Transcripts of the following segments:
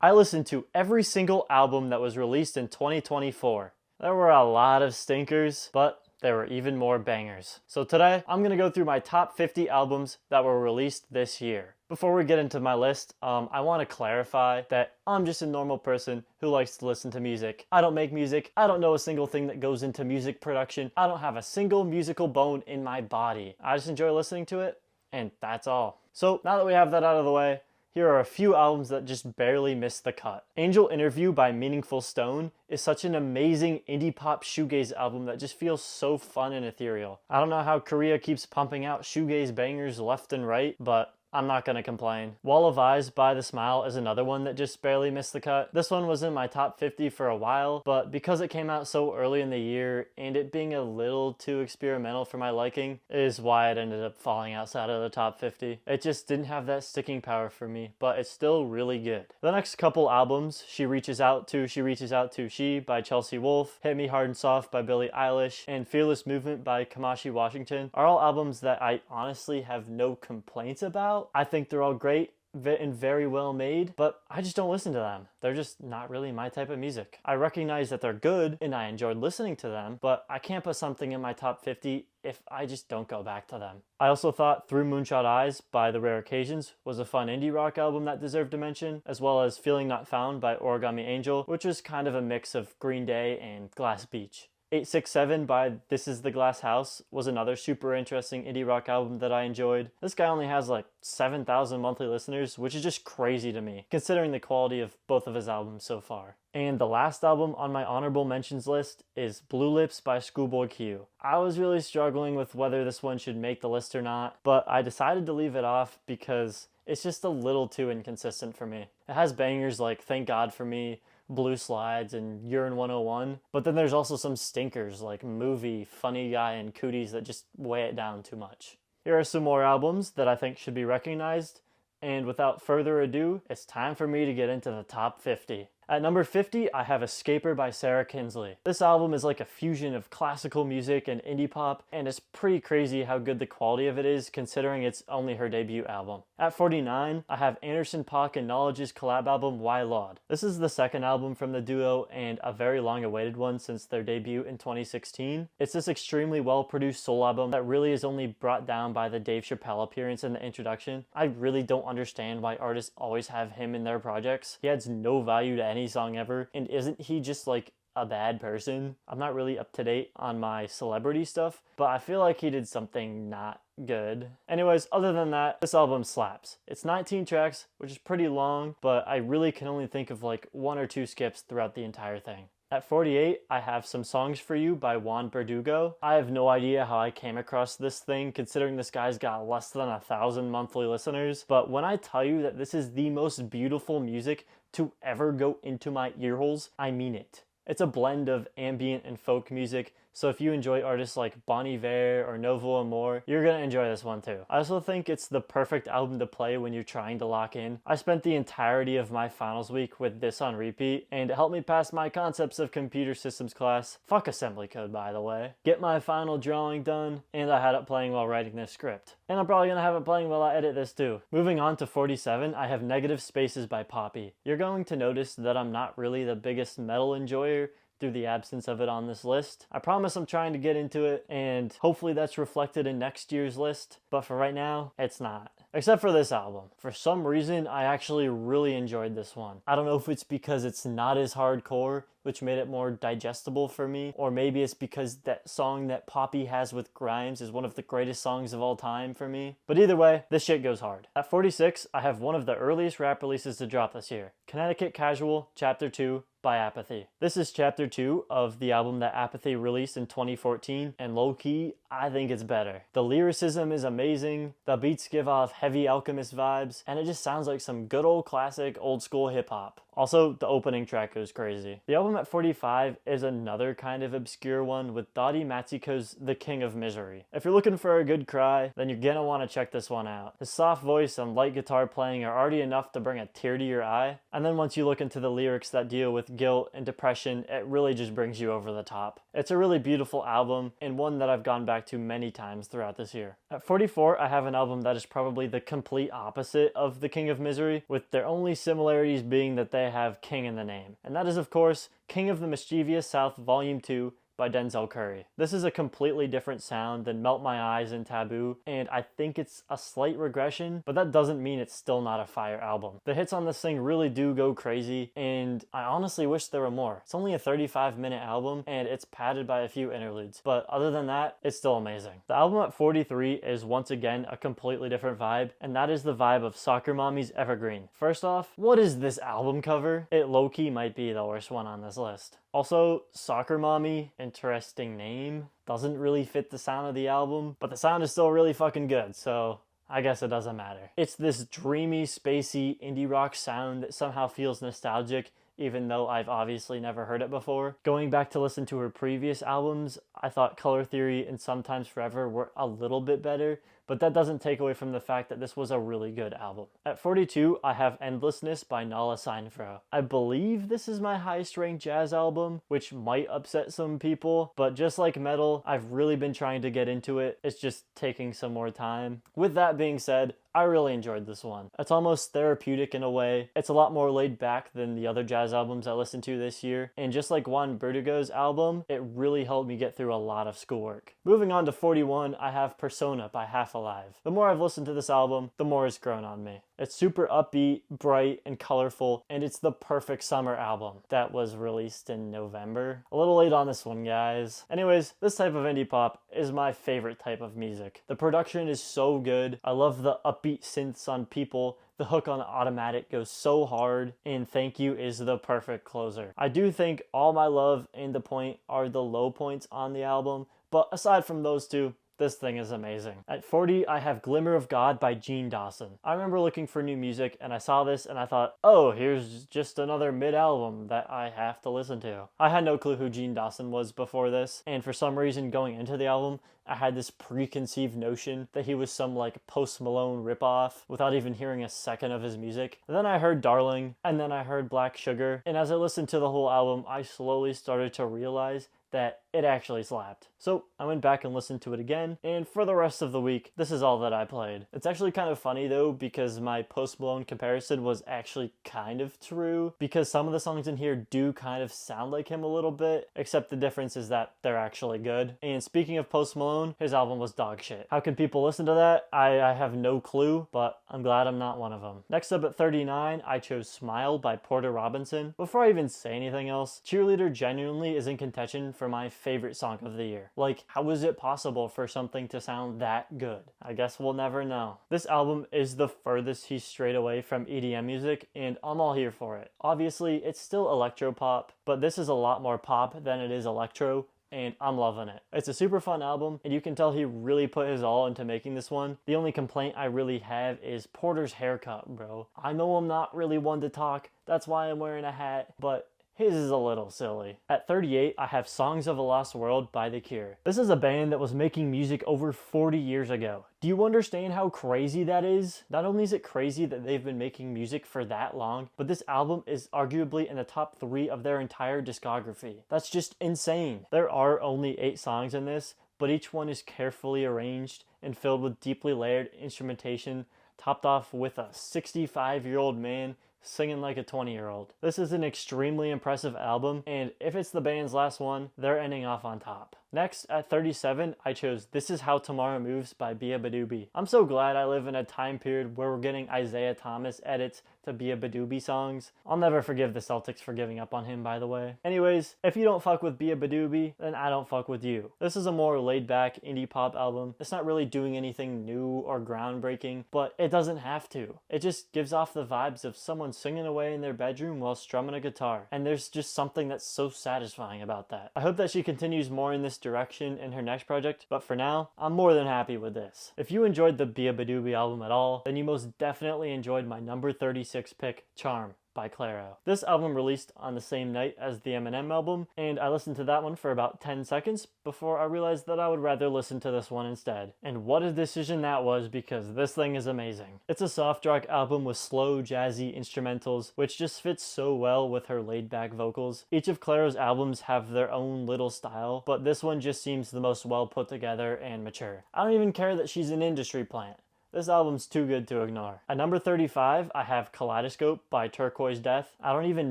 I listened to every single album that was released in 2024. There were a lot of stinkers, but there were even more bangers. So today, I'm gonna go through my top 50 albums that were released this year. Before we get into my list, I want to clarify that I'm just a normal person who likes to listen to music. I don't make music. I don't know a single thing that goes into music production. I don't have a single musical bone in my body. I just enjoy listening to it, and that's all. So now that we have that out of the way, here are a few albums that just barely missed the cut. Angel Interview by Meaningful Stone is such an amazing indie pop shoegaze album that just feels so fun and ethereal. I don't know how Korea keeps pumping out shoegaze bangers left and right, but I'm not gonna complain. Wall of Eyes by The Smile is another one that just barely missed the cut. This one was in my top 50 for a while, but because it came out so early in the year and it being a little too experimental for my liking is why it ended up falling outside of the top 50. It just didn't have that sticking power for me, but it's still really good. The next couple albums, She Reaches Out To She by Chelsea Wolfe, Hit Me Hard and Soft by Billie Eilish, and Fearless Movement by Kamasi Washington are all albums that I honestly have no complaints about. I think they're all great and very well made, but I just don't listen to them. They're just not really my type of music. I recognize that they're good and I enjoyed listening to them, but I can't put something in my top 50 if I just don't go back to them. I also thought Through Moonshot Eyes by The Rare Occasions was a fun indie rock album that deserved a mention, as well as Feeling Not Found by Origami Angel, which was kind of a mix of Green Day and Glass Beach. 867 by This Is the Glass House was another super interesting indie rock album that I enjoyed. This guy only has like 7,000 monthly listeners, which is just crazy to me, considering the quality of both of his albums so far. And the last album on my honorable mentions list is Blue Lips by Schoolboy Q. I was really struggling with whether this one should make the list or not, but I decided to leave it off because it's just a little too inconsistent for me. It has bangers like Thank God For Me, Blue Slides, and Urine 101, but then there's also some stinkers like Movie, Funny Guy, and Cooties that just weigh it down too much. Here are some more albums that I think should be recognized, and without further ado, it's time for me to get into the top 50. At number 50, I have Escaper by Sarah Kinsley. This album is like a fusion of classical music and indie pop, and it's pretty crazy how good the quality of it is considering it's only her debut album. At 49, I have Anderson.Paak and Knowledge's collab album Why Laud. This is the second album from the duo and a very long awaited one since their debut in 2016. It's this extremely well produced soul album that really is only brought down by the Dave Chappelle appearance in the introduction. I really don't understand why artists always have him in their projects. He adds no value to any song ever, and isn't he just like a bad person? I'm not really up to date on my celebrity stuff, but I feel like he did something not good. Anyways, other than that, this album slaps. It's 19 tracks, which is pretty long, but I really can only think of like one or two skips throughout the entire thing. At 48, I have Some Songs For You by Juan Berdugo. I have no idea how I came across this thing, considering this guy's got less than 1,000 monthly listeners, but when I tell you that this is the most beautiful music to ever go into my earholes, I mean it. It's a blend of ambient and folk music, so if you enjoy artists like Bon Iver or Novo Amor, you're gonna enjoy this one too. I also think it's the perfect album to play when you're trying to lock in. I spent the entirety of my finals week with this on repeat, and it helped me pass my concepts of computer systems class. Fuck assembly code, by the way. Get my final drawing done, and I had it playing while writing this script. And I'm probably gonna have it playing while I edit this too. Moving on to 47, I have Negative Spaces by Poppy. You're going to notice that I'm not really the biggest metal enjoyer through the absence of it on this list. I promise I'm trying to get into it, and hopefully that's reflected in next year's list, but for right now, it's not. Except for this album. For some reason, I actually really enjoyed this one. I don't know if it's because it's not as hardcore, which made it more digestible for me, or maybe it's because that song that Poppy has with Grimes is one of the greatest songs of all time for me. But either way, this shit goes hard. At 46, I have one of the earliest rap releases to drop this year. Connecticut Casual, Chapter 2, by Apathy. This is Chapter 2 of the album that Apathy released in 2014, and low-key, I think it's better. The lyricism is amazing, the beats give off Heavy Alchemist vibes, and it just sounds like some good old classic old school hip-hop. Also, the opening track goes crazy. The album at 45 is another kind of obscure one with Daudi Matsiko's The King of Misery. If you're looking for a good cry, then you're gonna want to check this one out. His soft voice and light guitar playing are already enough to bring a tear to your eye, and then once you look into the lyrics that deal with guilt and depression, it really just brings you over the top. It's a really beautiful album, and one that I've gone back back to many times throughout this year. At 44, I have an album that is probably the complete opposite of The King of Misery, with their only similarities being that they have King in the name. And that is, of course, King of the Mischievous South Volume 2 by Denzel Curry. This is a completely different sound than Melt My Eyes and Taboo, and I think it's a slight regression, but that doesn't mean it's still not a fire album. The hits on this thing really do go crazy, and I honestly wish there were more. It's only a 35-minute album, and it's padded by a few interludes, but other than that, it's still amazing. The album at 43 is once again a completely different vibe, and that is the vibe of Soccer Mommy's Evergreen. First off, what is this album cover? It low-key might be the worst one on this list. Also, Soccer Mommy, interesting name, doesn't really fit the sound of the album, but the sound is still really fucking good, so I guess it doesn't matter. It's this dreamy, spacey, indie rock sound that somehow feels nostalgic, even though I've obviously never heard it before. Going back to listen to her previous albums, I thought Color Theory and Sometimes Forever were a little bit better, but that doesn't take away from the fact that this was a really good album. At 42, I have Endlessness by Nala Sinephro. I believe this is my highest ranked jazz album, which might upset some people, but just like metal, I've really been trying to get into it. It's just taking some more time. With that being said, I really enjoyed this one. It's almost therapeutic in a way. It's a lot more laid back than the other jazz albums I listened to this year. And just like Juan Berdugo's album, it really helped me get through a lot of schoolwork. Moving on to 41, I have Persona by Half Alive. The more I've listened to this album, the more it's grown on me. It's super upbeat, bright, and colorful, and it's the perfect summer album that was released in November. A little late on this one, guys. Anyways, this type of indie pop is my favorite type of music. The production is so good. I love the upbeat synths on People. The hook on Automatic goes so hard, and Thank You is the perfect closer. I do think All My Love and The Point are the low points on the album, but aside from those two, this thing is amazing. At 40, I have Glimmer of God by Gene Dawson. I remember looking for new music and I saw this and I thought, oh, here's just another mid-album that I have to listen to. I had no clue who Gene Dawson was before this, and for some reason going into the album, I had this preconceived notion that he was some like Post Malone ripoff without even hearing a second of his music. And then I heard Darling, and then I heard Black Sugar, and as I listened to the whole album, I slowly started to realize that it actually slapped. So I went back and listened to it again, and for the rest of the week, this is all that I played. It's actually kind of funny though, because my Post Malone comparison was actually kind of true, because some of the songs in here do kind of sound like him a little bit, except the difference is that they're actually good. And speaking of Post Malone, his album was dog shit. How can people listen to that? I have no clue, but I'm glad I'm not one of them. Next up at 39, I chose Smile by Porter Robinson. Before I even say anything else, Cheerleader genuinely is in contention for my favorite song of the year. Like, how is it possible for something to sound that good? I guess we'll never know. This album is the furthest he's strayed away from EDM music, and I'm all here for it. Obviously, it's still electropop, but this is a lot more pop than it is electro, and I'm loving it. It's a super fun album, and you can tell he really put his all into making this one. The only complaint I really have is Porter's haircut, bro. I know I'm not really one to talk, that's why I'm wearing a hat, but his is a little silly. At 38, I have Songs of a Lost World by The Cure. This is a band that was making music over 40 years ago. Do you understand how crazy that is? Not only is it crazy that they've been making music for that long, but this album is arguably in the top 3 of their entire discography. That's just insane. There are only 8 songs in this, but each one is carefully arranged and filled with deeply layered instrumentation, topped off with a 65-year-old man singing like a 20-year-old. This is an extremely impressive album, and if it's the band's last one, they're ending off on top. Next, at 37, I chose This Is How Tomorrow Moves by Beabadoobee. I'm so glad I live in a time period where we're getting Isaiah Thomas edits to Beabadoobee songs. I'll never forgive the Celtics for giving up on him, by the way. Anyways, if you don't fuck with Beabadoobee, then I don't fuck with you. This is a more laid-back indie pop album. It's not really doing anything new or groundbreaking, but it doesn't have to. It just gives off the vibes of someone singing away in their bedroom while strumming a guitar, and there's just something that's so satisfying about that. I hope that she continues more in this direction in her next project, but for now, I'm more than happy with this. If you enjoyed the Beabadoobee album at all, then you most definitely enjoyed my number 36 pick, Charm, by Clairo. This album released on the same night as the Eminem album, and I listened to that one for about 10 seconds before I realized that I would rather listen to this one instead. And what a decision that was, because this thing is amazing. It's a soft rock album with slow, jazzy instrumentals, which just fits so well with her laid-back vocals. Each of Clairo's albums have their own little style, but this one just seems the most well put together and mature. I don't even care that she's an industry plant. This album's too good to ignore. At number 35, I have Kaleidoscope by TURQUOISEDEATH. I don't even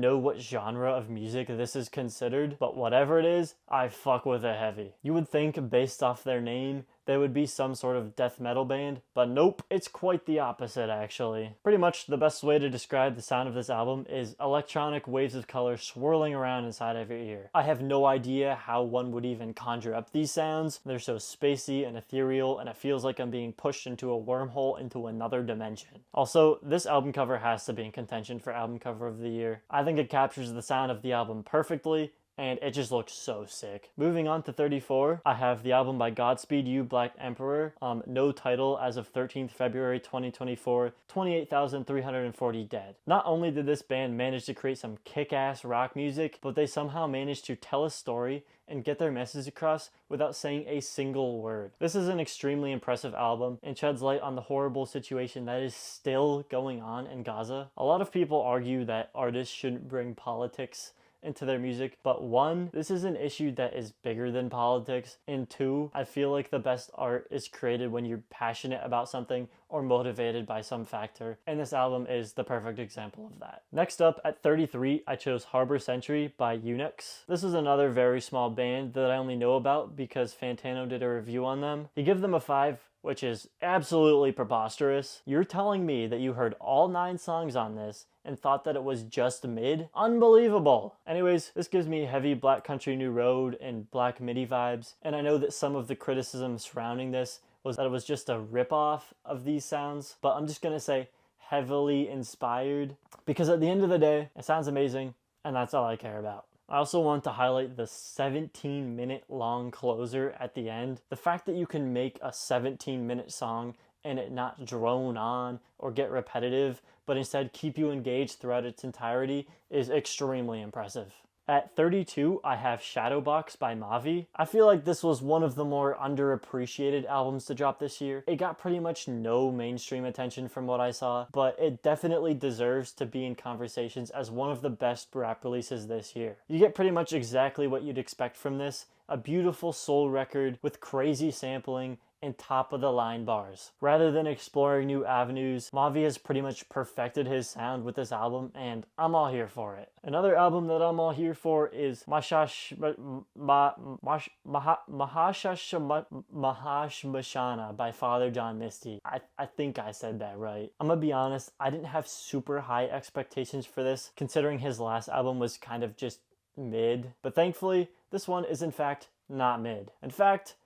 know what genre of music this is considered, but whatever it is, I fuck with it heavy. You would think, based off their name, they would be some sort of death metal band, but nope, it's quite the opposite actually. Pretty much the best way to describe the sound of this album is electronic waves of color swirling around inside of your ear. I have no idea how one would even conjure up these sounds. They're so spacey and ethereal, and it feels like I'm being pushed into a wormhole into another dimension. Also, this album cover has to be in contention for album cover of the year. I think it captures the sound of the album perfectly, and it just looks so sick. Moving on to 34, I have the album by Godspeed You Black Emperor, no title as of 13th February 2024, 28,340 dead. Not only did this band manage to create some kick-ass rock music, but they somehow managed to tell a story and get their message across without saying a single word. This is an extremely impressive album and sheds light on the horrible situation that is still going on in Gaza. A lot of people argue that artists shouldn't bring politics into their music, but one, this is an issue that is bigger than politics, and two, I feel like the best art is created when you're passionate about something or motivated by some factor, and this album is the perfect example of that. Next up, at 33, I chose Harbour Century by Eunuchs. This is another very small band that I only know about because Fantano did a review on them. He gave them a 5, which is absolutely preposterous. You're telling me that you heard all 9 songs on this and thought that it was just mid? Unbelievable! Anyways, this gives me heavy Black Country New Road and Black MIDI vibes, and I know that some of the criticism surrounding this was that it was just a ripoff of these sounds, but I'm just gonna say heavily inspired, because at the end of the day, it sounds amazing, and that's all I care about. I also want to highlight the 17-minute long closer at the end. The fact that you can make a 17-minute song and it not drone on or get repetitive, but instead keep you engaged throughout its entirety is extremely impressive. At 32, I have Shadowbox by MAVI. I feel like this was one of the more underappreciated albums to drop this year. It got pretty much no mainstream attention from what I saw, but it definitely deserves to be in conversations as one of the best rap releases this year. You get pretty much exactly what you'd expect from this, a beautiful soul record with crazy sampling and top-of-the-line bars. Rather than exploring new avenues, MAVI has pretty much perfected his sound with this album, and I'm all here for it. Another album that I'm all here for is Mahashmashana by Father John Misty. I think I said that right. I'm gonna be honest, I didn't have super high expectations for this, considering his last album was kind of just mid, but thankfully, this one is in fact not mid. In fact,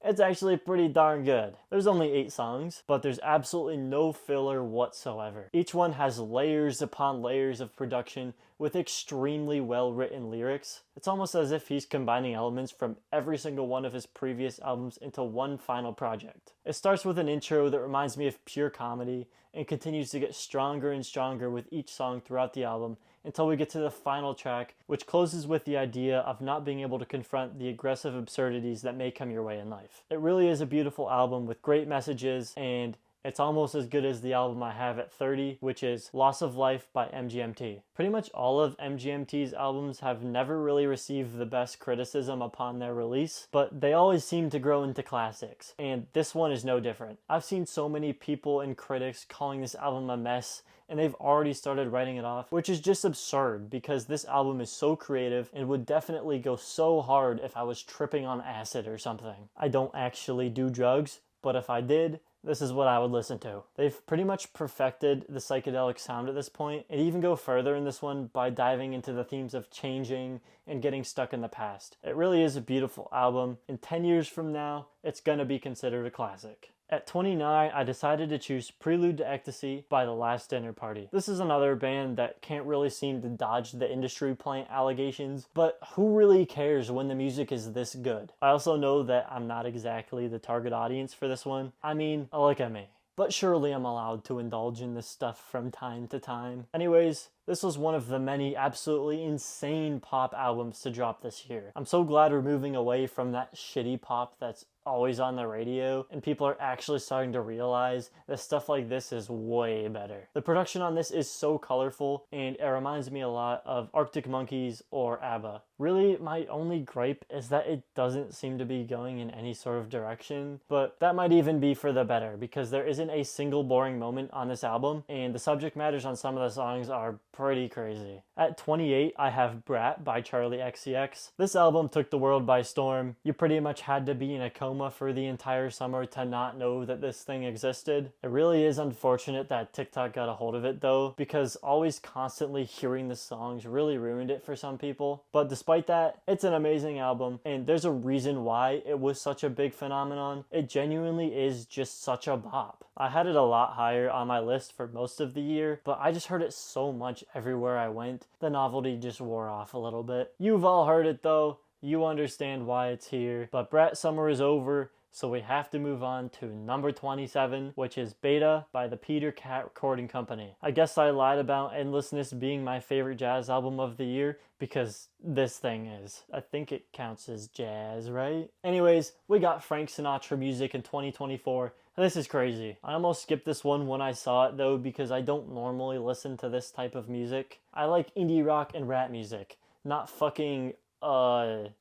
it's actually pretty darn good. There's only 8 songs, but there's absolutely no filler whatsoever. Each one has layers upon layers of production with extremely well-written lyrics. It's almost as if he's combining elements from every single one of his previous albums into one final project. It starts with an intro that reminds me of pure comedy and continues to get stronger and stronger with each song throughout the album, until we get to the final track, which closes with the idea of not being able to confront the aggressive absurdities that may come your way in life. It really is a beautiful album with great messages, and it's almost as good as the album I have at 30, which is Loss of Life by MGMT. Pretty much all of MGMT's albums have never really received the best criticism upon their release, but they always seem to grow into classics, and this one is no different. I've seen so many people and critics calling this album a mess, and they've already started writing it off, which is just absurd because this album is so creative and would definitely go so hard if I was tripping on acid or something. I don't actually do drugs, but if I did, this is what I would listen to. They've pretty much perfected the psychedelic sound at this point, and even go further in this one by diving into the themes of changing and getting stuck in the past. It really is a beautiful album, and 10 years from now, it's gonna be considered a classic. At 29, I decided to choose Prelude to Ecstasy by The Last Dinner Party. This is another band that can't really seem to dodge the industry plant allegations, but who really cares when the music is this good? I also know that I'm not exactly the target audience for this one. I mean, look at me. but surely I'm allowed to indulge in this stuff from time to time. Anyways, this was one of the many absolutely insane pop albums to drop this year. I'm so glad we're moving away from that shitty pop that's always on the radio, and people are actually starting to realize that stuff like this is way better. The production on this is so colorful, and it reminds me a lot of Arctic Monkeys or ABBA. Really, my only gripe is that it doesn't seem to be going in any sort of direction, but that might even be for the better, because there isn't a single boring moment on this album, and the subject matters on some of the songs are pretty crazy. At 28, I have Brat by Charli XCX. This album took the world by storm. You pretty much had to be in a coma for the entire summer to not know that this thing existed. It really is unfortunate that TikTok got a hold of it though, because always constantly hearing the songs really ruined it for some people. But despite that, it's an amazing album, and there's a reason why it was such a big phenomenon. It genuinely is just such a bop. I had it a lot higher on my list for most of the year, but I just heard it so much everywhere I went, the novelty just wore off a little bit. You've all heard it though, you understand why it's here, but Brat Summer is over, so we have to move on to number 27, which is Beta by the Peter Cat Recording Company. I guess I lied about Endlessness being my favorite jazz album of the year, because this thing is. I think it counts as jazz, right? Anyways, we got Frank Sinatra music in 2024. This is crazy. I almost skipped this one when I saw it though, because I don't normally listen to this type of music. I like indie rock and rap music, not fucking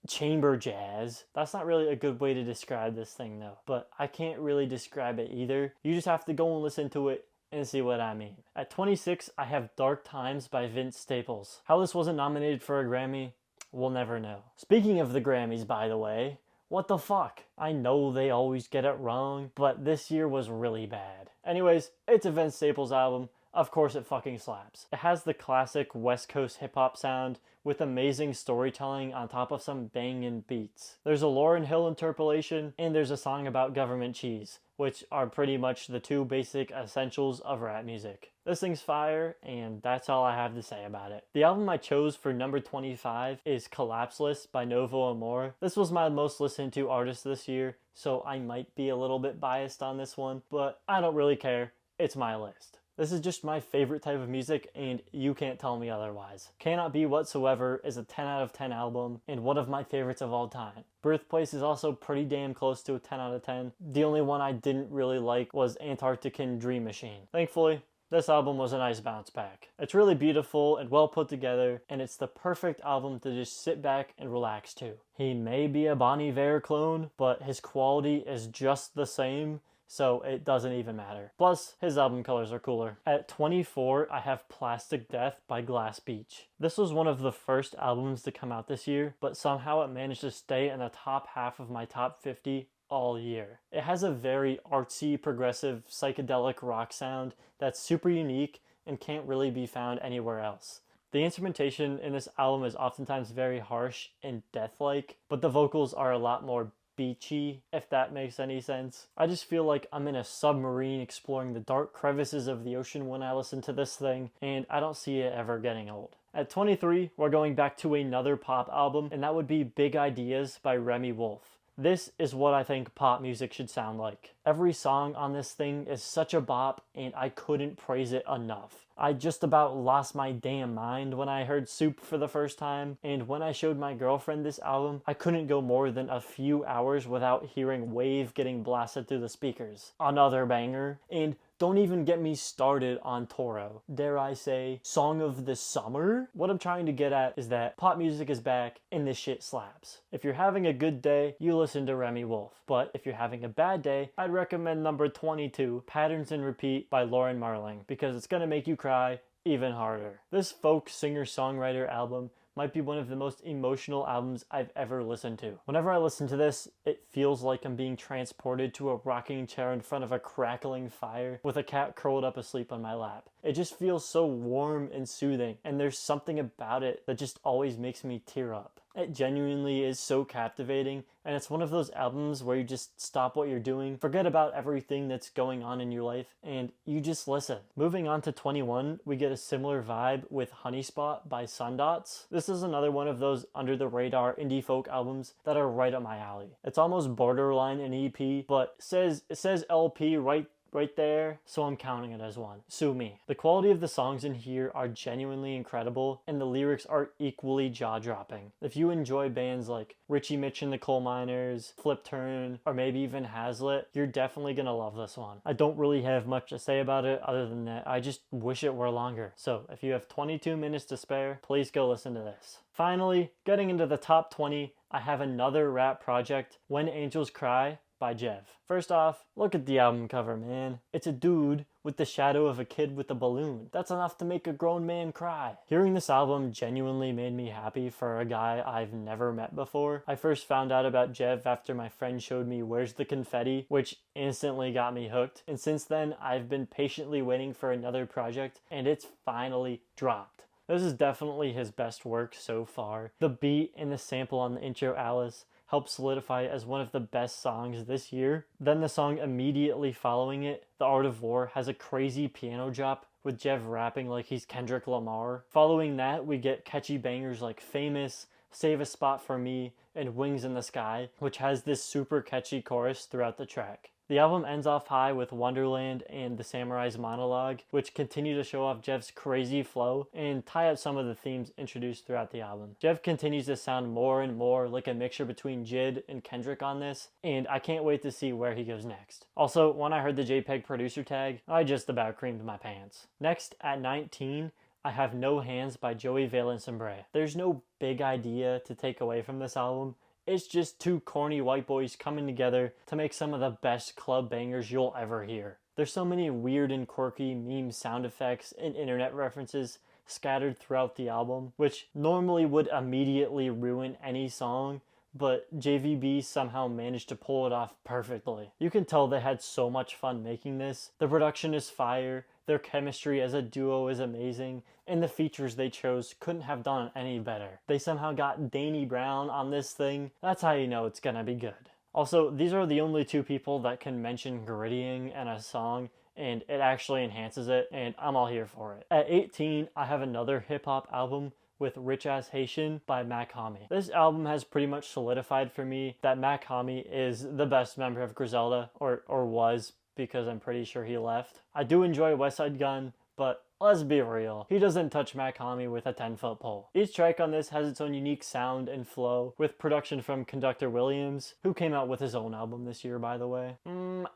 chamber jazz. That's not really a good way to describe this thing though, but I can't really describe it either. You just have to go and listen to it and see what I mean. At 26, I have Dark Times by Vince Staples. How this wasn't nominated for a Grammy, we'll never know. Speaking of the Grammys, by the way, what the fuck? I know they always get it wrong, but this year was really bad. Anyways, it's a Vince Staples album. Of course it fucking slaps. It has the classic West Coast hip-hop sound with amazing storytelling on top of some banging beats. There's a Lauryn Hill interpolation, and there's a song about government cheese, which are pretty much the two basic essentials of rap music. This thing's fire, and that's all I have to say about it. The album I chose for number 25 is Collapseless by Novo Amor. This was my most listened to artist this year, so I might be a little bit biased on this one, but I don't really care. It's my list. This is just my favorite type of music, and you can't tell me otherwise. Cannot Be Whatsoever is a 10 out of 10 album, and one of my favorites of all time. Birthplace is also pretty damn close to a 10 out of 10. The only one I didn't really like was Antarctican Dream Machine. Thankfully, this album was a nice bounce back. It's really beautiful and well put together, and it's the perfect album to just sit back and relax to. He may be a Bon Iver clone, but his quality is just the same, so it doesn't even matter. Plus, his album colors are cooler. At 24, I have Plastic Death by Glass Beach. This was one of the first albums to come out this year, but somehow it managed to stay in the top half of my top 50 all year. It has a very artsy, progressive, psychedelic rock sound that's super unique and can't really be found anywhere else. The instrumentation in this album is oftentimes very harsh and death-like, but the vocals are a lot more beachy, if that makes any sense. I just feel like I'm in a submarine exploring the dark crevices of the ocean when I listen to this thing, and I don't see it ever getting old. At 23, we're going back to another pop album, and that would be Big Ideas by Remy Wolf. This is what I think pop music should sound like. Every song on this thing is such a bop, and I couldn't praise it enough. I just about lost my damn mind when I heard Soup for the first time, and when I showed my girlfriend this album, I couldn't go more than a few hours without hearing Wave getting blasted through the speakers. Another banger, and don't even get me started on Toro. Dare I say, Song of the Summer? What I'm trying to get at is that pop music is back and this shit slaps. If you're having a good day, you listen to Remy Wolf. But if you're having a bad day, I'd recommend number 22, Patterns and Repeat by Lauren Marling, because it's gonna make you cry even harder. This folk singer-songwriter album might be one of the most emotional albums I've ever listened to. Whenever I listen to this, it feels like I'm being transported to a rocking chair in front of a crackling fire with a cat curled up asleep on my lap. It just feels so warm and soothing, and there's something about it that just always makes me tear up. It genuinely is so captivating, and it's one of those albums where you just stop what you're doing, forget about everything that's going on in your life, and you just listen. Moving on to 21, we get a similar vibe with Honey Spot by Sundots. This is another one of those under-the-radar indie folk albums that are right up my alley. It's almost borderline an EP, but it says LP right right there, so I'm counting it as one. Sue me. The quality of the songs in here are genuinely incredible, and the lyrics are equally jaw-dropping. If you enjoy bands like Richie Mitch and the Coal Miners, Flip Turn, or maybe even Hazlitt, you're definitely gonna love this one. I don't really have much to say about it other than that I just wish it were longer. So if you have 22 minutes to spare, please go listen to this. Finally, getting into the top 20, I have another rap project, When Angels Cry by Jev. First off, look at the album cover, man. It's a dude with the shadow of a kid with a balloon. That's enough to make a grown man cry. Hearing this album genuinely made me happy for a guy I've never met before. I first found out about Jev after my friend showed me Where's the Confetti, which instantly got me hooked. And since then, I've been patiently waiting for another project, and it's finally dropped. This is definitely his best work so far. The beat and the sample on the intro Alice helped solidify it as one of the best songs this year. Then the song immediately following it, The Art of War, has a crazy piano drop with Jev rapping like he's Kendrick Lamar. Following that, we get catchy bangers like Famous, Save a Spot for Me, and Wings in the Sky, which has this super catchy chorus throughout the track. The album ends off high with Wonderland and The Samurai's Monologue, which continue to show off Jev's crazy flow and tie up some of the themes introduced throughout the album. Jev continues to sound more and more like a mixture between Jid and Kendrick on this, and I can't wait to see where he goes next. Also, when I heard the JPEG producer tag, I just about creamed my pants. Next, at 19, I have No Hands by Joey Valencembre. There's no big idea to take away from this album. It's just two corny white boys coming together to make some of the best club bangers you'll ever hear. There's so many weird and quirky meme sound effects and internet references scattered throughout the album, which normally would immediately ruin any song, but JVB somehow managed to pull it off perfectly. You can tell they had so much fun making this. The production is fire, their chemistry as a duo is amazing, and the features they chose couldn't have done any better. They somehow got Danny Brown on this thing. That's how you know it's gonna be good. Also, these are the only two people that can mention grittying in a song, and it actually enhances it, and I'm all here for it. At 18, I have another hip-hop album with RICHAXXHAITIAN by Mach-Hommy. This album has pretty much solidified for me that Mach-Hommy is the best member of Griselda, or was, because I'm pretty sure he left. I do enjoy West Side Gun, but let's be real, he doesn't touch Mach-Hommy with a 10-foot pole. Each track on this has its own unique sound and flow, with production from Conductor Williams, who came out with his own album this year, by the way.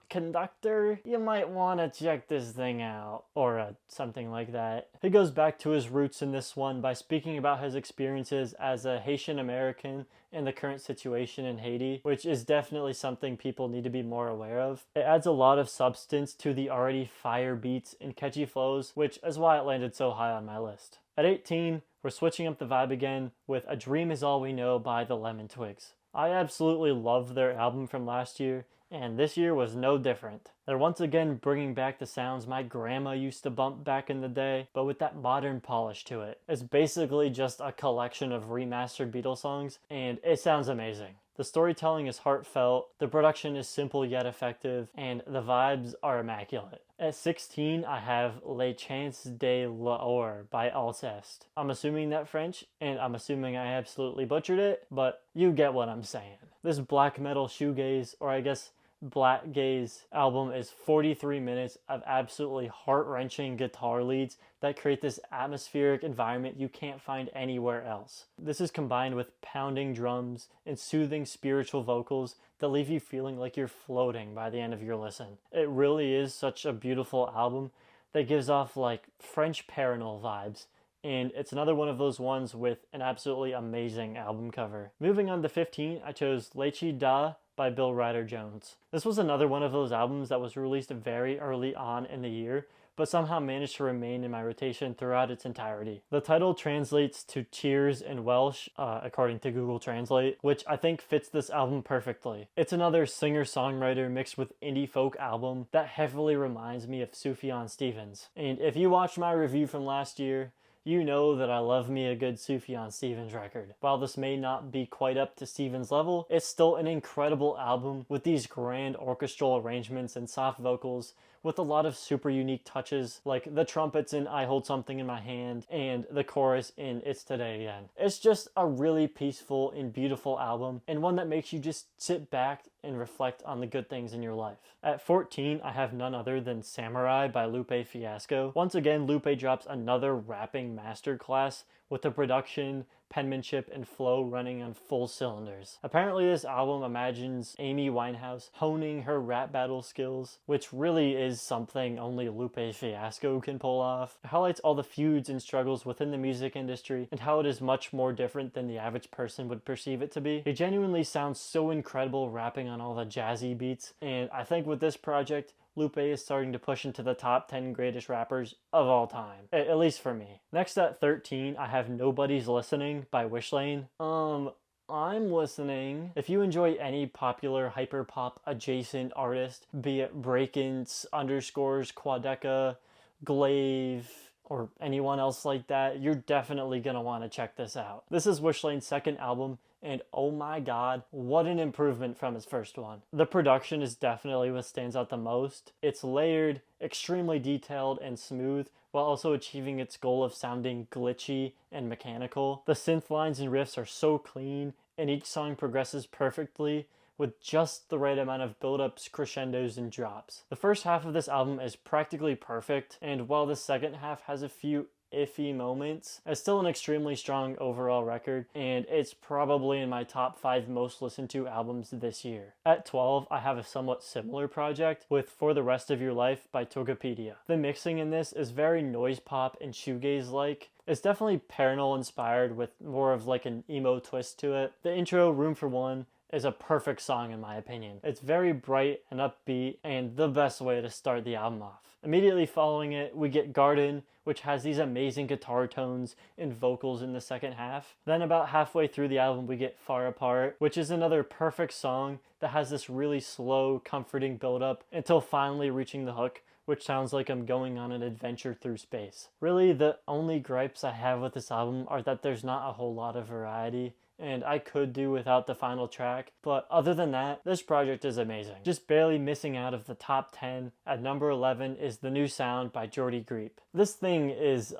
Conductor, you might want to check this thing out, or something like that. He goes back to his roots in this one by speaking about his experiences as a Haitian American and the current situation in Haiti, which is definitely something people need to be more aware of. It adds a lot of substance to the already fire beats and catchy flows, which is why it landed so high on my list. At 18, we're switching up the vibe again with A Dream Is All We Know by the Lemon Twigs. I absolutely love their album from last year, and this year was no different. They're once again bringing back the sounds my grandma used to bump back in the day, but with that modern polish to it. It's basically just a collection of remastered Beatles songs, and it sounds amazing. The storytelling is heartfelt, the production is simple yet effective, and the vibes are immaculate. At 16, I have Les Chants de l'Or by Alceste. I'm assuming that French, and I'm assuming I absolutely butchered it, but you get what I'm saying. This black metal shoegaze, or I guess Black Gaze album, is 43 minutes of absolutely heart-wrenching guitar leads that create this atmospheric environment you can't find anywhere else. This is combined with pounding drums and soothing spiritual vocals that leave you feeling like you're floating by the end of your listen. It really is such a beautiful album that gives off like French Paranol vibes, and it's another one of those ones with an absolutely amazing album cover. Moving on to 15, I chose Lechi Da by Bill Ryder-Jones. This was another one of those albums that was released very early on in the year, but somehow managed to remain in my rotation throughout its entirety. The title translates to Cheers in Welsh, according to Google Translate, which I think fits this album perfectly. It's another singer-songwriter mixed with indie folk album that heavily reminds me of Sufjan Stevens. And if you watched my review from last year, you know that I love me a good Sufjan Stevens record. While this may not be quite up to Stevens' level, it's still an incredible album with these grand orchestral arrangements and soft vocals with a lot of super unique touches, like the trumpets in I Hold Something in My Hand and the chorus in It's Today Again. It's just a really peaceful and beautiful album, and one that makes you just sit back and reflect on the good things in your life. At 14, I have none other than Samurai by Lupe Fiasco. Once again, Lupe drops another rapping masterclass with the production, penmanship, and flow running on full cylinders. Apparently this album imagines Amy Winehouse honing her rap battle skills, which really is something only Lupe Fiasco can pull off. It highlights all the feuds and struggles within the music industry and how it is much more different than the average person would perceive it to be. It genuinely sounds so incredible rapping on all the jazzy beats, and I think with this project, Lupe is starting to push into the top 10 greatest rappers of all time, at least for me. Next at 13, I have Nobody's Listening by Wishlane. I'm listening. If you enjoy any popular hyperpop adjacent artist, be it Breakins, Underscores, Quadeca, Glaive, or anyone else like that, you're definitely gonna want to check this out. This is Wishlane's second album, and oh my god, what an improvement from his first one. The production is definitely what stands out the most. It's layered, extremely detailed, and smooth, while also achieving its goal of sounding glitchy and mechanical. The synth lines and riffs are so clean, and each song progresses perfectly with just the right amount of build-ups, crescendos, and drops. The first half of this album is practically perfect, and while the second half has a few iffy moments, it's still an extremely strong overall record, and it's probably in my top 5 most listened to albums this year. At 12, I have a somewhat similar project with For the Rest of Your Life by Tokopedia. The mixing in this is very noise pop and shoegaze-like. It's definitely Paranol inspired with more of like an emo twist to it. The intro, Room for One, is a perfect song in my opinion. It's very bright and upbeat, and the best way to start the album off. Immediately following it, we get Garden, which has these amazing guitar tones and vocals in the second half. Then about halfway through the album, we get Far Apart, which is another perfect song that has this really slow, comforting build-up until finally reaching the hook, which sounds like I'm going on an adventure through space. Really, the only gripes I have with this album are that there's not a whole lot of variety, and I could do without the final track, but other than that, this project is amazing. Just barely missing out of the top 10. At number 11 is The New Sound by Jordy Greep. This thing is,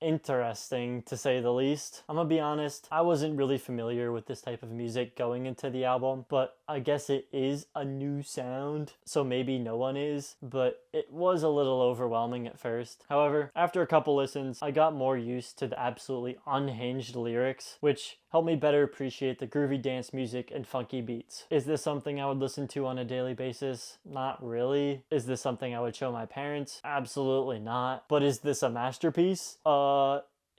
interesting to say the least. I'm gonna be honest, I wasn't really familiar with this type of music going into the album, but I guess it is a new sound, so maybe no one is, but it was a little overwhelming at first. However, after a couple listens, I got more used to the absolutely unhinged lyrics, which helped me better appreciate the groovy dance music and funky beats. Is this something I would listen to on a daily basis? Not really. Is this something I would show my parents? Absolutely not. But is this a masterpiece?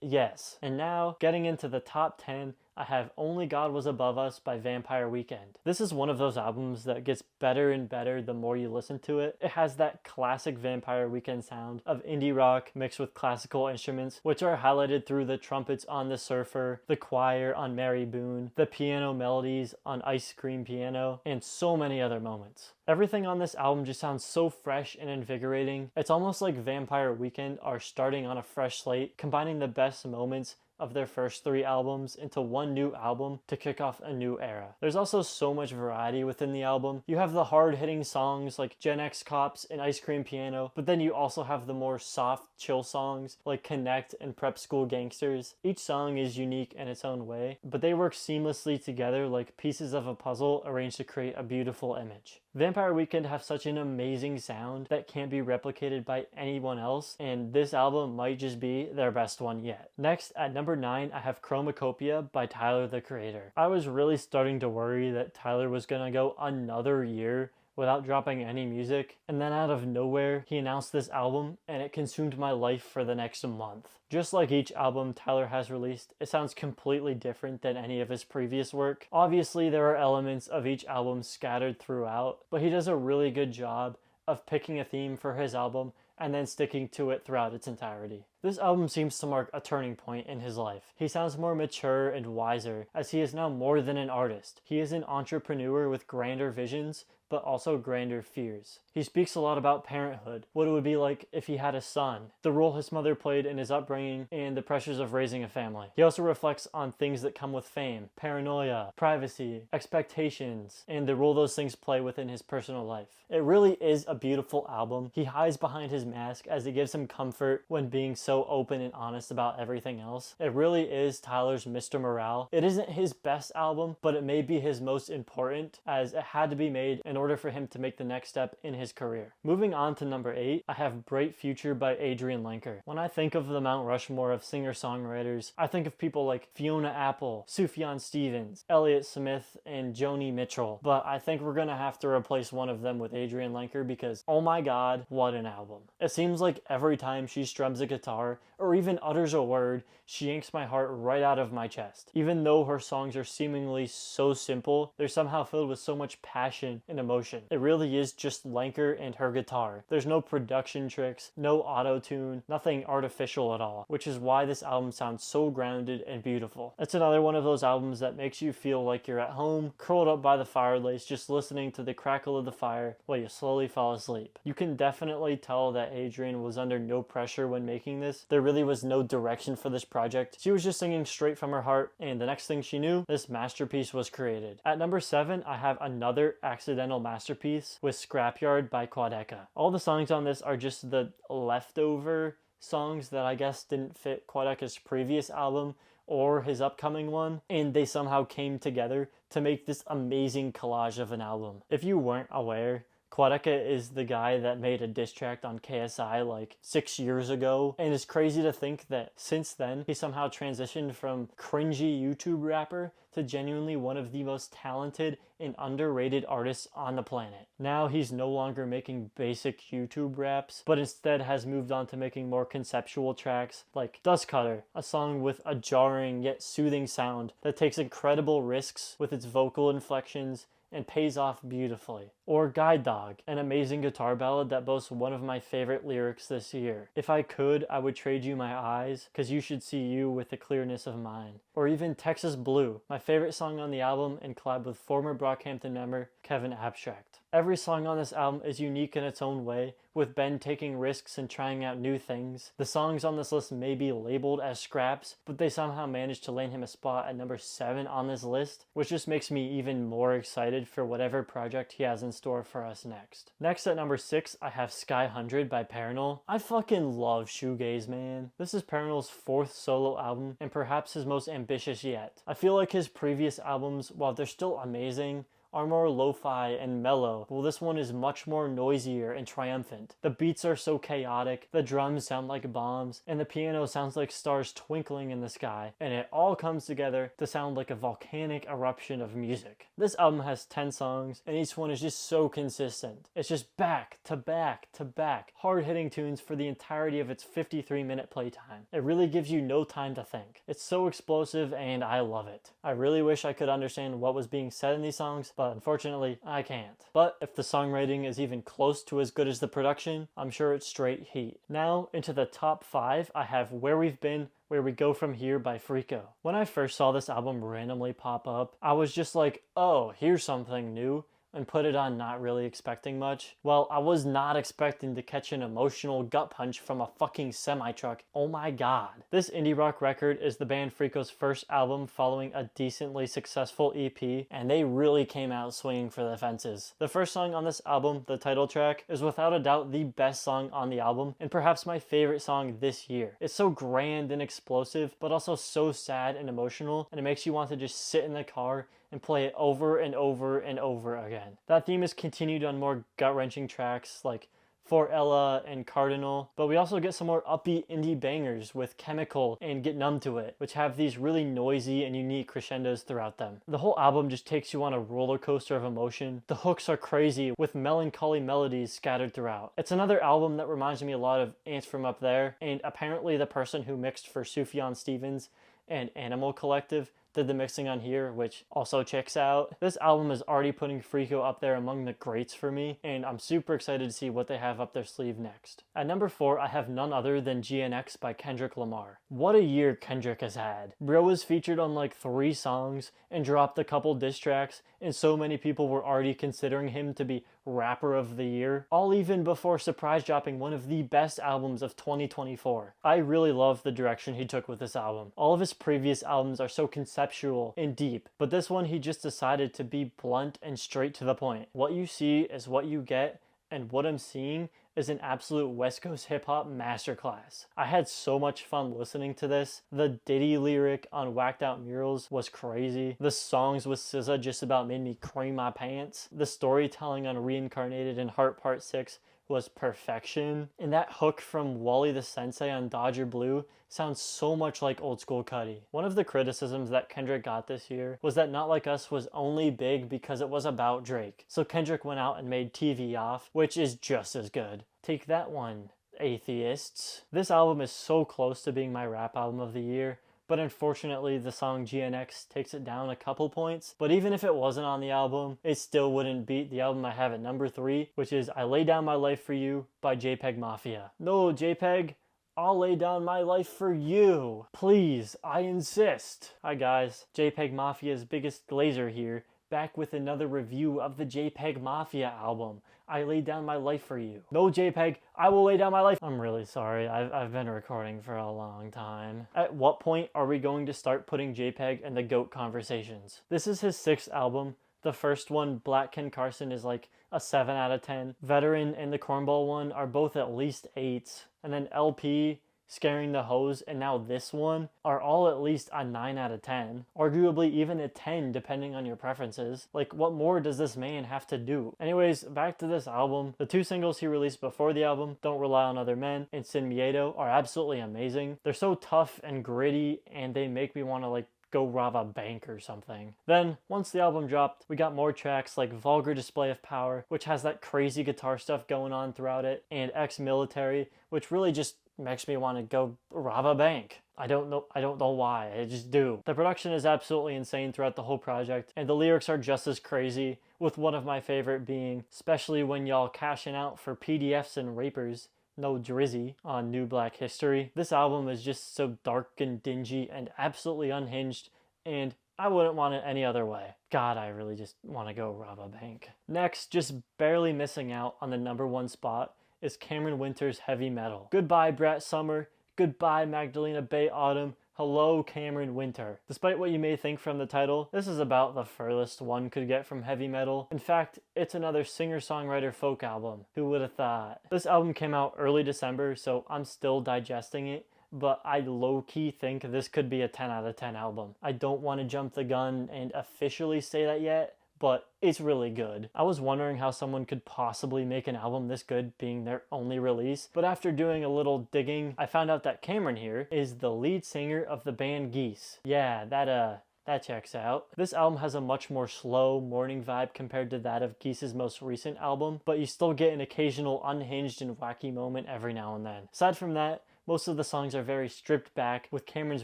Yes. And now, getting into the top 10, I have Only God Was Above Us by Vampire Weekend. This is one of those albums that gets better and better the more you listen to it. It has that classic Vampire Weekend sound of indie rock mixed with classical instruments, which are highlighted through the trumpets on The Surfer, the choir on Mary Boone, the piano melodies on Ice Cream Piano, and so many other moments. Everything on this album just sounds so fresh and invigorating. It's almost like Vampire Weekend are starting on a fresh slate, combining the best moments of their first 3 albums into one new album to kick off a new era. There's also so much variety within the album. You have the hard-hitting songs like Gen X Cops and Ice Cream Piano, but then you also have the more soft, chill songs like Connect and Prep School Gangsters. Each song is unique in its own way, but they work seamlessly together like pieces of a puzzle arranged to create a beautiful image. Vampire Weekend have such an amazing sound that can't be replicated by anyone else, and this album might just be their best one yet. Next, at number 9, I have Chromacopia by Tyler, the Creator. I was really starting to worry that Tyler was gonna go another year without dropping any music, and then out of nowhere, he announced this album, and it consumed my life for the next month. Just like each album Tyler has released, it sounds completely different than any of his previous work. Obviously, there are elements of each album scattered throughout, but he does a really good job of picking a theme for his album and then sticking to it throughout its entirety. This album seems to mark a turning point in his life. He sounds more mature and wiser, as he is now more than an artist. He is an entrepreneur with grander visions, but also grander fears. He speaks a lot about parenthood, what it would be like if he had a son, the role his mother played in his upbringing, and the pressures of raising a family. He also reflects on things that come with fame, paranoia, privacy, expectations, and the role those things play within his personal life. It really is a beautiful album. He hides behind his mask as it gives him comfort when being so open and honest about everything else. It really is Tyler's Mr. Morale. It isn't his best album, but it may be his most important, as it had to be made in order for him to make the next step in his career. Moving on to number 8, I have Bright Future by Adrian Lenker. When I think of the Mount Rushmore of singer-songwriters, I think of people like Fiona Apple, Sufjan Stevens, Elliott Smith, and Joni Mitchell, but I think we're gonna have to replace one of them with Adrian Lenker because, oh my god, what an album. It seems like every time she strums a guitar, or even utters a word, she yanks my heart right out of my chest. Even though her songs are seemingly so simple, they're somehow filled with so much passion and emotion. It really is just Lenker and her guitar. There's no production tricks, no auto-tune, nothing artificial at all, which is why this album sounds so grounded and beautiful. It's another one of those albums that makes you feel like you're at home, curled up by the fireplace, just listening to the crackle of the fire while you slowly fall asleep. You can definitely tell that Adrian was under no pressure when making this. There really was no direction for this project. She was just singing straight from her heart, and the next thing she knew, this masterpiece was created. At number 7, I have another accidental masterpiece with Scrapyard by Quadeca. All the songs on this are just the leftover songs that I guess didn't fit Quadeca's previous album or his upcoming one, and they somehow came together to make this amazing collage of an album. If you weren't aware, Quadeca is the guy that made a diss track on KSI like 6 years ago, and it's crazy to think that since then he somehow transitioned from cringy YouTube rapper to genuinely one of the most talented and underrated artists on the planet. Now he's no longer making basic YouTube raps, but instead has moved on to making more conceptual tracks like Dust Cutter, a song with a jarring yet soothing sound that takes incredible risks with its vocal inflections and pays off beautifully. Or Guide Dog, an amazing guitar ballad that boasts one of my favorite lyrics this year. If I could, I would trade you my eyes, 'cause you should see you with the clearness of mine. Or even Texas Blue, my favorite song on the album and collab with former Brockhampton member Kevin Abstract. Every song on this album is unique in its own way, with Ben taking risks and trying out new things. The songs on this list may be labeled as scraps, but they somehow managed to land him a spot at number 7 on this list, which just makes me even more excited for whatever project he has in store for us next. Next at number 6, I have Sky 100 by Paranol. I fucking love shoegaze, man. This is Paranol's 4th solo album and perhaps his most ambitious yet. I feel like his previous albums, while they're still amazing, are more lo-fi and mellow, while this one is much more noisier and triumphant. The beats are so chaotic, the drums sound like bombs, and the piano sounds like stars twinkling in the sky, and it all comes together to sound like a volcanic eruption of music. This album has 10 songs, and each one is just so consistent. It's just back to back to back, hard-hitting tunes for the entirety of its 53-minute playtime. It really gives you no time to think. It's so explosive, and I love it. I really wish I could understand what was being said in these songs, but unfortunately, I can't. But if the songwriting is even close to as good as the production, I'm sure it's straight heat. Now, into the top 5, I have Where We've Been, Where We Go From Here by Frico. When I first saw this album randomly pop up, I was just like, oh, here's something new, and put it on not really expecting much. Well, I was not expecting to catch an emotional gut punch from a fucking semi-truck. Oh my god. This indie rock record is the band Frico's first album following a decently successful EP, and they really came out swinging for the fences. The first song on this album, the title track, is without a doubt the best song on the album, and perhaps my favorite song this year. It's so grand and explosive, but also so sad and emotional, and it makes you want to just sit in the car and play it over and over and over again. That theme is continued on more gut-wrenching tracks like For Ella and Cardinal, but we also get some more upbeat indie bangers with Chemical and Get Numb to It, which have these really noisy and unique crescendos throughout them. The whole album just takes you on a roller coaster of emotion. The hooks are crazy with melancholy melodies scattered throughout. It's another album that reminds me a lot of Ants From Up There, and apparently the person who mixed for Sufjan Stevens and Animal Collective did the mixing on here, which also checks out. This album is already putting Freako up there among the greats for me, and I'm super excited to see what they have up their sleeve next. At number 4, I have none other than GNX by Kendrick Lamar. What a year Kendrick has had. Bro was featured on like 3 songs and dropped a couple diss tracks, and so many people were already considering him to be Rapper of the Year, all even before surprise dropping one of the best albums of 2024. I really love the direction he took with this album. All of his previous albums are so conceptual and deep, but this one he just decided to be blunt and straight to the point. What you see is what you get, and what I'm seeing is an absolute West Coast hip-hop masterclass. I had so much fun listening to this. The Diddy lyric on Whacked Out Murals was crazy. The songs with SZA just about made me cream my pants. The storytelling on Reincarnated and Heart Part 6 was perfection. And that hook from Wally the Sensei on Dodger Blue sounds so much like old school Cudi. One of the criticisms that Kendrick got this year was that Not Like Us was only big because it was about Drake. So Kendrick went out and made TV Off, which is just as good. Take that one, atheists. This album is so close to being my rap album of the year, but unfortunately the song GNX takes it down a couple points. But even if it wasn't on the album, it still wouldn't beat the album I have at number 3, which is I Lay Down My Life For You by JPEG Mafia. No, JPEG, I'll lay down my life for you. Please, I insist. Hi guys, JPEG Mafia's biggest glazer here, back with another review of the JPEG Mafia album, I Lay Down My Life For You. No, JPEG, I will lay down my life. I'm really sorry, I've been recording for a long time. At what point are we going to start putting JPEG in the GOAT conversations? This is his 6th album. The first one, Black Ken Carson, is like a 7 out of 10. Veteran and the Cornball one are both at least 8s. And then LP, Scaring the Hoes, and now this one are all at least a 9 out of 10. Arguably even a 10 depending on your preferences. Like, what more does this man have to do? Anyways, back to this album. The 2 singles he released before the album, Don't Rely on Other Men and Sin Miedo, are absolutely amazing. They're so tough and gritty, and they make me want to like go rob a bank or something. Then, once the album dropped, we got more tracks like Vulgar Display of Power, which has that crazy guitar stuff going on throughout it, and Ex-Military, which really just makes me want to go rob a bank. I don't know why, I just do. The production is absolutely insane throughout the whole project, and the lyrics are just as crazy, with one of my favorite being, especially when y'all cashing out for PDFs and rapers, no Drizzy, on New Black History. This album is just so dark and dingy and absolutely unhinged, and I wouldn't want it any other way. God, I really just want to go rob a bank. Next, just barely missing out on the number 1 spot, is Cameron Winter's Heavy Metal. Goodbye Brat Summer, goodbye Magdalena Bay Autumn, hello Cameron Winter. Despite what you may think from the title, this is about the furthest one could get from heavy metal. In fact, it's another singer-songwriter folk album. Who would have thought? This album came out early December, so I'm still digesting it, but I low-key think this could be a 10 out of 10 album. I don't want to jump the gun and officially say that yet, but it's really good. I was wondering how someone could possibly make an album this good being their only release, but after doing a little digging, I found out that Cameron here is the lead singer of the band Geese. Yeah, that checks out. This album has a much more slow, morning vibe compared to that of Geese's most recent album, but you still get an occasional unhinged and wacky moment every now and then. Aside from that, most of the songs are very stripped back, with Cameron's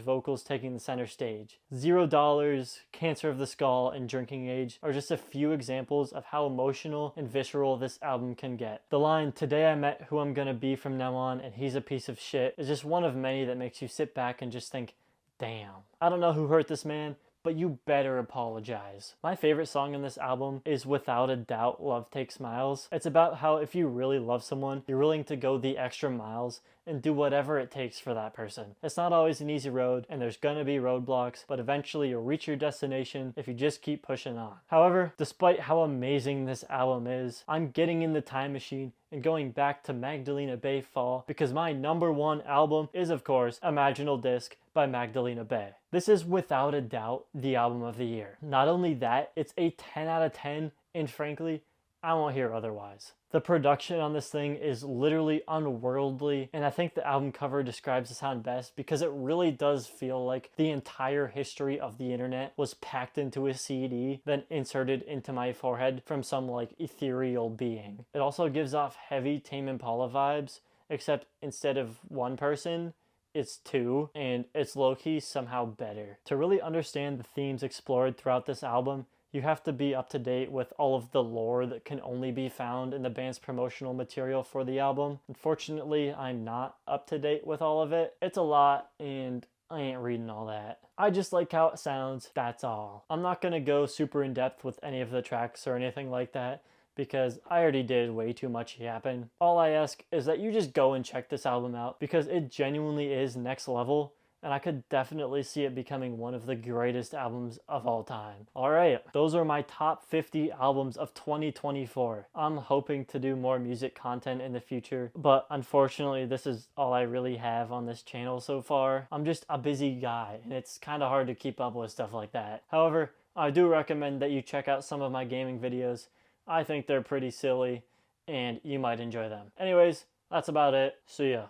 vocals taking the center stage. $0, Cancer of the Skull, and Drinking Age are just a few examples of how emotional and visceral this album can get. The line, "Today I met who I'm gonna be from now on, and he's a piece of shit," is just one of many that makes you sit back and just think, damn. I don't know who hurt this man, but you better apologize. My favorite song on this album is without a doubt Love Takes Miles. It's about how if you really love someone, you're willing to go the extra miles and do whatever it takes for that person. It's not always an easy road, and there's gonna be roadblocks, but eventually you'll reach your destination if you just keep pushing on. However, despite how amazing this album is, I'm getting in the time machine and going back to Magdalena Bay Fall, because my number 1 album is, of course, Imaginal Disc by Magdalena Bay. This is without a doubt the album of the year. Not only that, it's a 10 out of 10, and frankly, I won't hear otherwise. The production on this thing is literally unworldly, and I think the album cover describes the sound best because it really does feel like the entire history of the internet was packed into a CD, then inserted into my forehead from some like ethereal being. It also gives off heavy Tame Impala vibes, except instead of one person, it's 2, and it's low-key somehow better. To really understand the themes explored throughout this album, you have to be up to date with all of the lore that can only be found in the band's promotional material for the album. Unfortunately, I'm not up to date with all of it. It's a lot, and I ain't reading all that. I just like how it sounds, that's all. I'm not gonna go super in depth with any of the tracks or anything like that, because I already did way too much yapping. All I ask is that you just go and check this album out, because it genuinely is next level, and I could definitely see it becoming one of the greatest albums of all time. Alright, those are my top 50 albums of 2024. I'm hoping to do more music content in the future, but unfortunately this is all I really have on this channel so far. I'm just a busy guy, and it's kind of hard to keep up with stuff like that. However, I do recommend that you check out some of my gaming videos. I think they're pretty silly, and you might enjoy them. Anyways, that's about it. See ya.